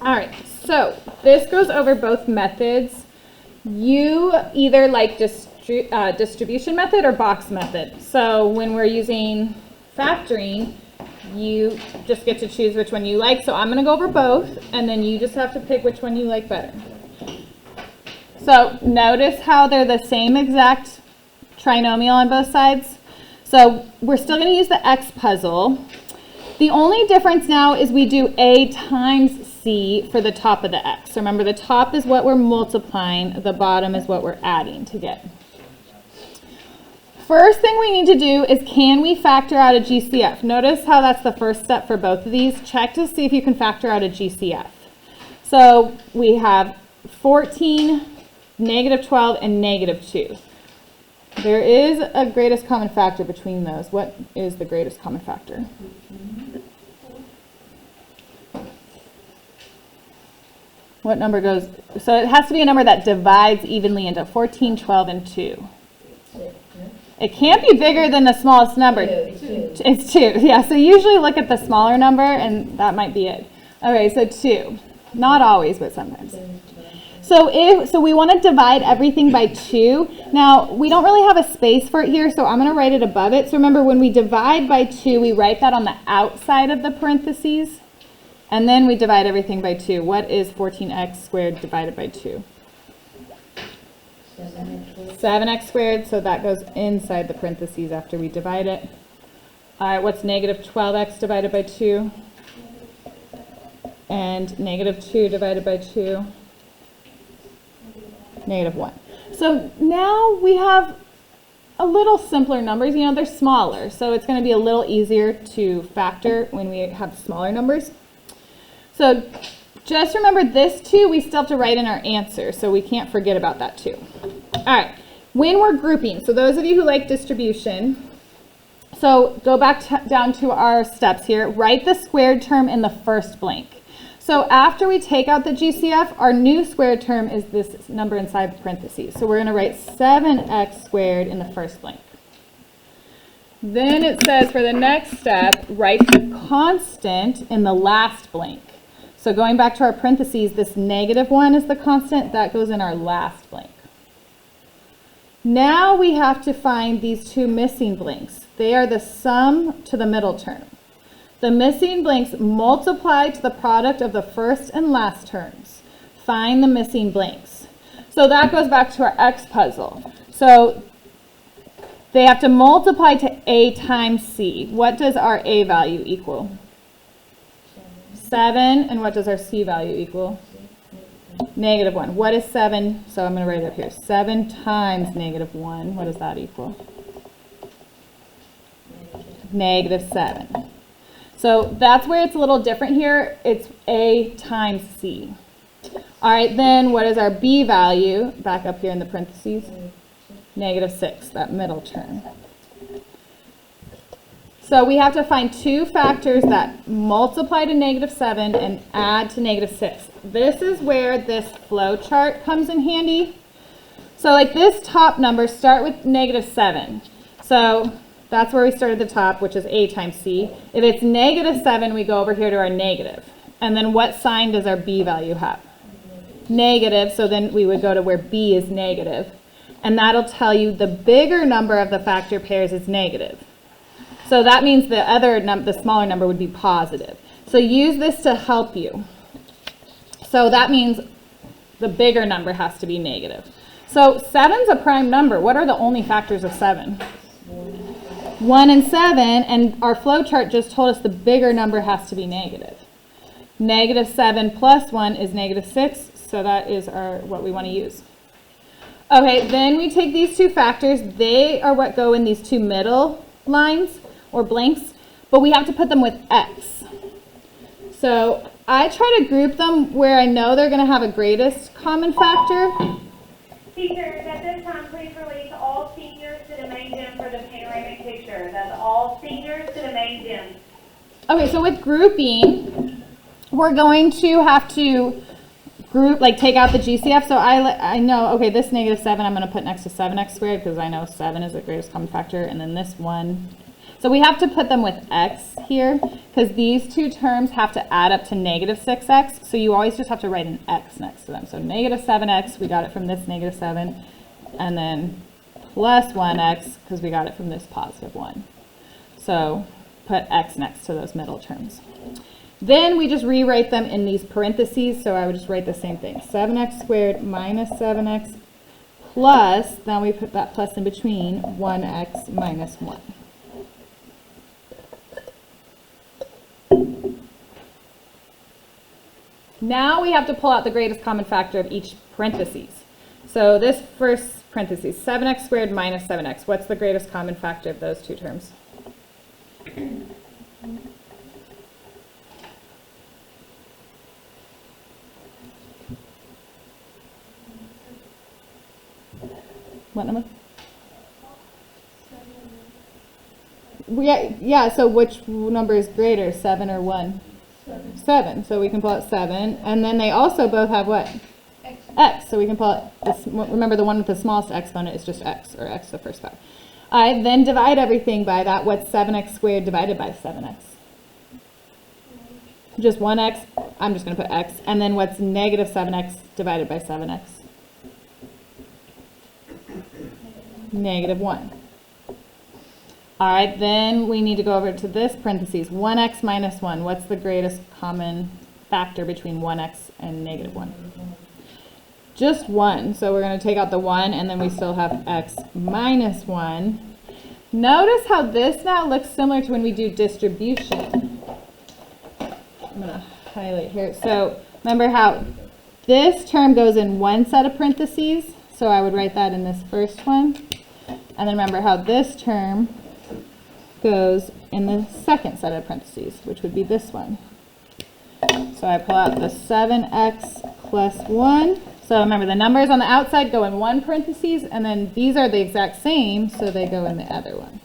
All right, so this goes over both methods. You either like distribution method or box method. So when we're using factoring, you just get to choose which one you like. So I'm going to go over both, and then you just have to pick which one you like better. So notice how they're the same exact trinomial on both sides. So we're still going to use the X puzzle. The only difference now is we do A times C for the top of the X. So remember, the top is what we're multiplying, the bottom is what we're adding to get. First thing we need to do is, can we factor out a GCF? Notice how that's the first step for both of these. Check to see if you can factor out a GCF. So we have 14, negative 12, and negative 2. There is a greatest common factor between those. What is the greatest common factor? What number goes? So it has to be a number that divides evenly into 14, 12, and 2. It can't be bigger than the smallest number. It's 2. Yeah, so usually look at the smaller number, and that might be it. Okay, so 2. Not always, but sometimes. So we want to divide everything by 2. Now, we don't really have a space for it here, so I'm going to write it above it. So remember, when we divide by 2, we write that on the outside of the parentheses, and then we divide everything by 2. What is 14x squared divided by 2? 7x squared, so that goes inside the parentheses after we divide it. All right, what's negative 12x divided by 2? And negative 2 divided by 2? Negative 1. So now we have a little simpler numbers. You know, they're smaller, so it's going to be a little easier to factor when we have smaller numbers. So just remember, this 2 we still have to write in our answer, so we can't forget about that 2. All right, when we're grouping, so those of you who like distribution, so go back down to our steps here. Write the squared term in the first blank. So after we take out the GCF, our new squared term is this number inside the parentheses. So we're going to write 7x squared in the first blank. Then it says for the next step, write the constant in the last blank. So going back to our parentheses, this negative 1 is the constant. That goes in our last blank. Now we have to find these 2 missing blanks. They are the sum to the middle term. The missing blanks multiply to the product of the first and last terms. Find the missing blanks. So that goes back to our X puzzle. So they have to multiply to A times C. What does our A value equal? 7. And what does our C value equal? Negative 1. What is 7? So I'm going to write it up here. 7 times negative 1. What does that equal? Negative 7. So that's where it's a little different here. It's A times C. All right, then what is our B value? Back up here in the parentheses. Negative 6, that middle term. So we have to find 2 factors that multiply to negative 7 and add to negative 6. This is where this flow chart comes in handy. So like this top number, start with negative 7. So that's where we start at the top, which is A times C. If it's negative 7, we go over here to our negative. And then what sign does our B value have? Negative, so then we would go to where B is negative. And that'll tell you the bigger number of the factor pairs is negative. So that means the smaller number would be positive. So use this to help you. So that means the bigger number has to be negative. So 7's a prime number. What are the only factors of 7? 1 and 7, and our flow chart just told us the bigger number has to be negative. Negative 7 plus 1 is negative 6, so that is what we want to use. Okay, then we take these 2 factors. They are what go in these 2 middle lines or blanks, but we have to put them with X. So I try to group them where I know they're going to have a greatest common factor. Teachers, at this time, please release all seniors to the main gym for the panoramic picture. That's all seniors to the main gym. Okay, so with grouping, we're going to have to group, like take out the GCF. So I know, okay, this negative 7 I'm going to put next to 7x squared because I know 7 is the greatest common factor, and then this one. So So we have to put them with x here because these two terms have to add up to negative 6x. So you always just have to write an x next to them. So negative 7x, we got it from this negative 7, and then plus 1x because we got it from this positive 1. So put x next to those middle terms. Then we just rewrite them in these parentheses. So I would just write the same thing. 7x squared minus 7x plus, now we put that plus in between, 1x minus 1. Now we have to pull out the greatest common factor of each parentheses. So this first parentheses, 7x squared minus 7x. What's the greatest common factor of those two terms? What number? Yeah, so which number is greater, 7 or 1? 7. So we can pull out 7. And then they also both have what? X. So we can pull out, this, remember the one with the smallest exponent is just x, or x to the first power. I then divide everything by that. What's 7x squared divided by 7x? Just 1x. I'm just going to put x. And then what's negative 7x divided by 7x? Negative 1. All right, then we need to go over to this parentheses, 1x minus 1. What's the greatest common factor between 1x and negative 1? Just 1. So we're going to take out the 1, and then we still have x minus 1. Notice how this now looks similar to when we do distribution. I'm going to highlight here. So remember how this term goes in one set of parentheses. So I would write that in this first one. And then remember how this term goes in the second set of parentheses, which would be this one. So I pull out the 7x plus 1. So remember, the numbers on the outside go in one parentheses, and then these are the exact same, so they go in the other one.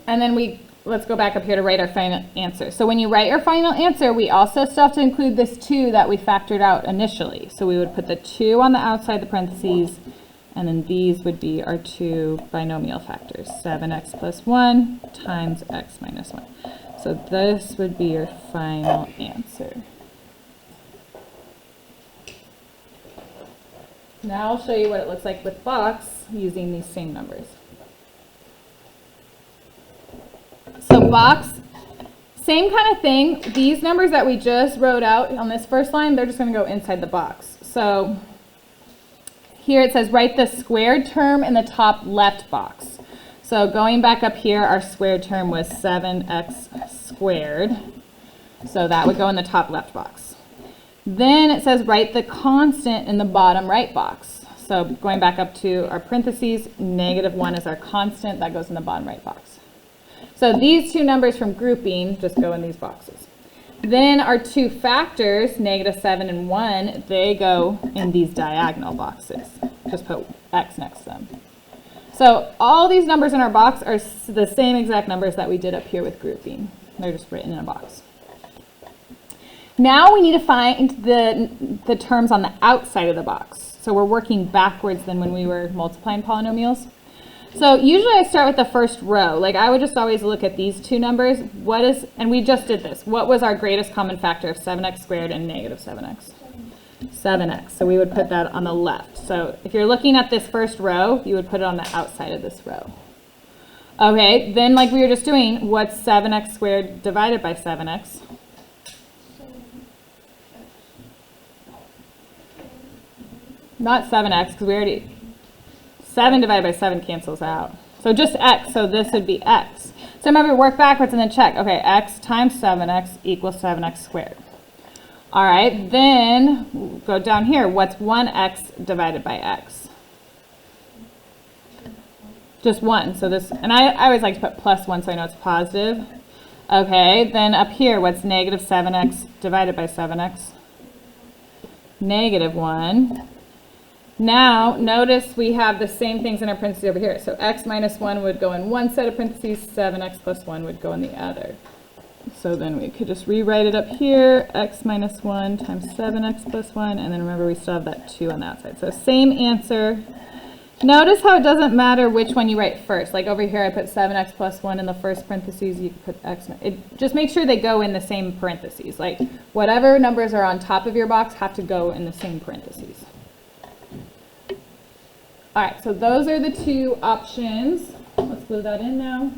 And then let's go back up here to write our final answer. So when you write your final answer, we also still have to include this 2 that we factored out initially. So we would put the 2 on the outside the parentheses, and then these would be our 2 binomial factors, 7x plus 1 times x minus 1. So this would be your final answer. Now I'll show you what it looks like with box using these same numbers. So box, same kind of thing. These numbers that we just wrote out on this first line, they're just going to go inside the box. So here it says write the squared term in the top left box. So going back up here, our squared term was 7x squared. So that would go in the top left box. Then it says write the constant in the bottom right box. So going back up to our parentheses, negative 1 is our constant. That goes in the bottom right box. So these two numbers from grouping just go in these boxes. Then our two factors, negative 7 and 1, they go in these diagonal boxes. Just put x next to them. So all these numbers in our box are the same exact numbers that we did up here with grouping. They're just written in a box. Now we need to find the terms on the outside of the box. So we're working backwards than when we were multiplying polynomials. So usually I start with the first row. Like I would just always look at these two numbers. And we just did this. What was our greatest common factor of 7x squared and negative 7x? 7x. So we would put that on the left. So if you're looking at this first row, you would put it on the outside of this row. Okay, then like we were just doing, what's 7x squared divided by 7x? Not 7x, because we already... 7 divided by 7 cancels out. So just x, so this would be x. So remember, work backwards and then check. Okay, x times 7x equals 7x squared. All right, then go down here. What's 1x divided by x? Just 1. So this, and I always like to put plus 1 so I know it's positive. Okay, then up here, what's negative 7x divided by 7x? Negative 1. Now, notice we have the same things in our parentheses over here. So x minus 1 would go in one set of parentheses, 7x plus 1 would go in the other. So then we could just rewrite it up here, x minus 1 times 7x plus 1, and then remember we still have that 2 on the outside. So same answer. Notice how it doesn't matter which one you write first. Like over here, I put 7x plus 1 in the first parentheses. You put x. Just make sure they go in the same parentheses. Like whatever numbers are on top of your box have to go in the same parentheses. All right, so those are the two options. Let's glue that in now.